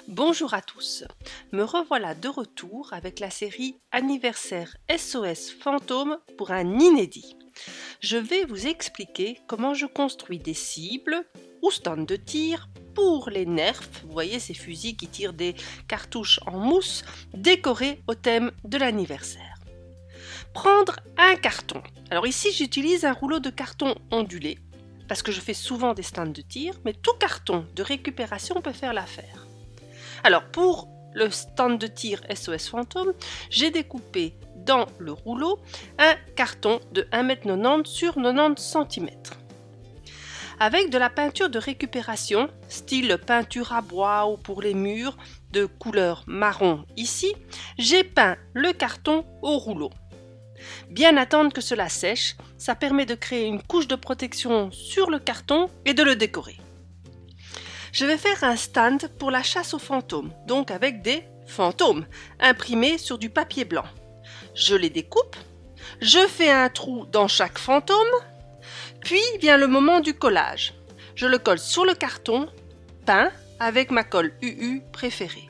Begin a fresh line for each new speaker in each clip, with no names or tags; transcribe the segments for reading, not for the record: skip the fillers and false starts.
Bonjour à tous, me revoilà de retour avec la série Anniversaire SOS Fantôme pour un inédit. Je vais vous expliquer comment je construis des cibles ou stands de tir pour les Nerf, vous voyez ces fusils qui tirent des cartouches en mousse décorés au thème de l'anniversaire. Prendre un carton. Alors ici j'utilise un rouleau de carton ondulé parce que je fais souvent des stands de tir, mais tout carton de récupération peut faire l'affaire. Alors pour le stand de tir SOS Fantôme, j'ai découpé dans le rouleau un carton de 1,90 m sur 90 cm. Avec de la peinture de récupération, style peinture à bois ou pour les murs de couleur marron ici, j'ai peint le carton au rouleau. Bien attendre que cela sèche, ça permet de créer une couche de protection sur le carton et de le décorer. Je vais faire un stand pour la chasse aux fantômes, donc avec des fantômes imprimés sur du papier blanc. Je les découpe, je fais un trou dans chaque fantôme, puis vient le moment du collage. Je le colle sur le carton, peint avec ma colle UU préférée.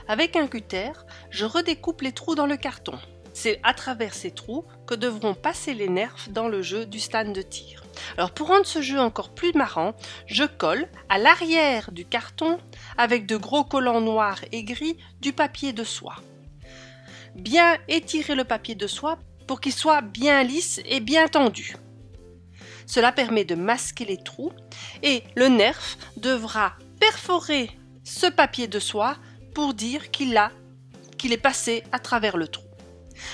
Avec un cutter, je redécoupe les trous dans le carton. C'est à travers ces trous que devront passer les nerfs dans le jeu du stand de tir. Alors pour rendre ce jeu encore plus marrant, je colle à l'arrière du carton avec de gros collants noirs et gris du papier de soie. Bien étirer le papier de soie pour qu'il soit bien lisse et bien tendu. Cela permet de masquer les trous et le nerf devra perforer ce papier de soie pour dire qu'il est passé à travers le trou.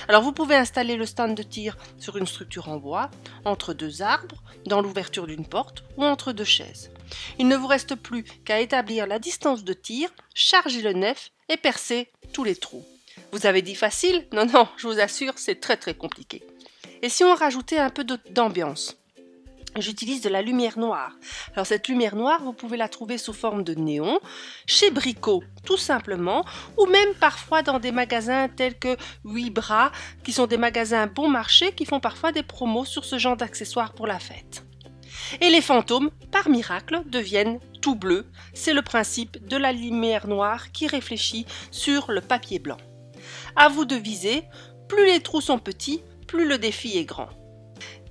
Alors vous pouvez installer le stand de tir sur une structure en bois, entre deux arbres, dans l'ouverture d'une porte ou entre deux chaises. Il ne vous reste plus qu'à établir la distance de tir, charger le nerf et percer tous les trous. Vous avez dit facile? Non, je vous assure, c'est très compliqué. Et si on rajoutait un peu d'ambiance? J'utilise de la lumière noire. Alors cette lumière noire, vous pouvez la trouver sous forme de néon, chez Brico tout simplement, ou même parfois dans des magasins tels que 8 Bras, qui sont des magasins bon marché, qui font parfois des promos sur ce genre d'accessoires pour la fête. Et les fantômes, par miracle, deviennent tout bleus. C'est le principe de la lumière noire qui réfléchit sur le papier blanc. À vous de viser, plus les trous sont petits, plus le défi est grand.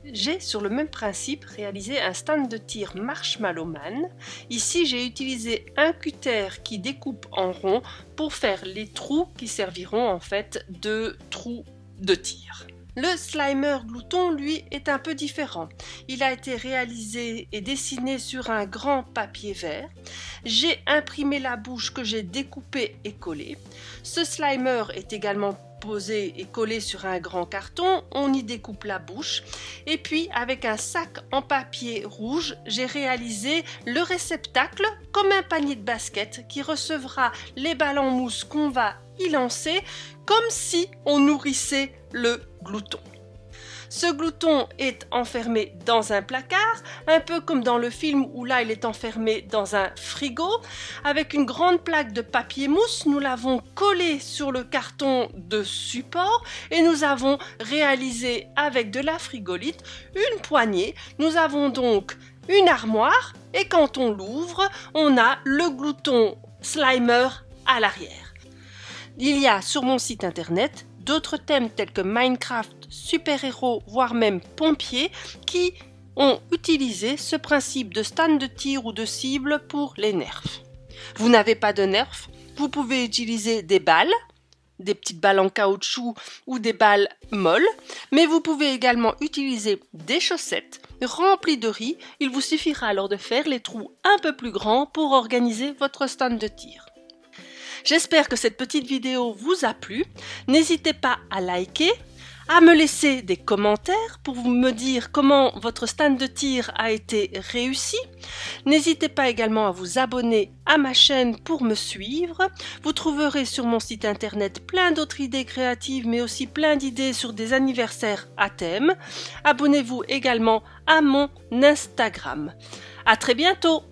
J'ai sur le même principe réalisé un stand de tir Marshmallow Man. Ici j'ai utilisé un cutter qui découpe en rond pour faire les trous qui serviront en fait de trous de tir. Le Slimer Glouton, lui, est un peu différent. Il a été réalisé et dessiné sur un grand papier vert. J'ai imprimé la bouche que j'ai découpée et collée. Ce Slimer est également posé et collé sur un grand carton, on y découpe la bouche et puis avec un sac en papier rouge, j'ai réalisé le réceptacle comme un panier de basket qui recevra les balles en mousse qu'on va y lancer comme si on nourrissait le glouton. Ce glouton est enfermé dans un placard, un peu comme dans le film où là il est enfermé dans un frigo. Avec une grande plaque de papier mousse, nous l'avons collé sur le carton de support et nous avons réalisé avec de la frigolite une poignée. Nous avons donc une armoire et quand on l'ouvre, on a le glouton Slimer à l'arrière. Il y a sur mon site internet d'autres thèmes tels que Minecraft, super-héros, voire même pompiers, qui ont utilisé ce principe de stand de tir ou de cible pour les nerfs. Vous n'avez pas de nerfs, vous pouvez utiliser des balles, des petites balles en caoutchouc ou des balles molles, mais vous pouvez également utiliser des chaussettes remplies de riz. Il vous suffira alors de faire les trous un peu plus grands pour organiser votre stand de tir. J'espère que cette petite vidéo vous a plu. N'hésitez pas à liker, à me laisser des commentaires pour me dire comment votre stand de tir a été réussi. N'hésitez pas également à vous abonner à ma chaîne pour me suivre. Vous trouverez sur mon site internet plein d'autres idées créatives, mais aussi plein d'idées sur des anniversaires à thème. Abonnez-vous également à mon Instagram. À très bientôt!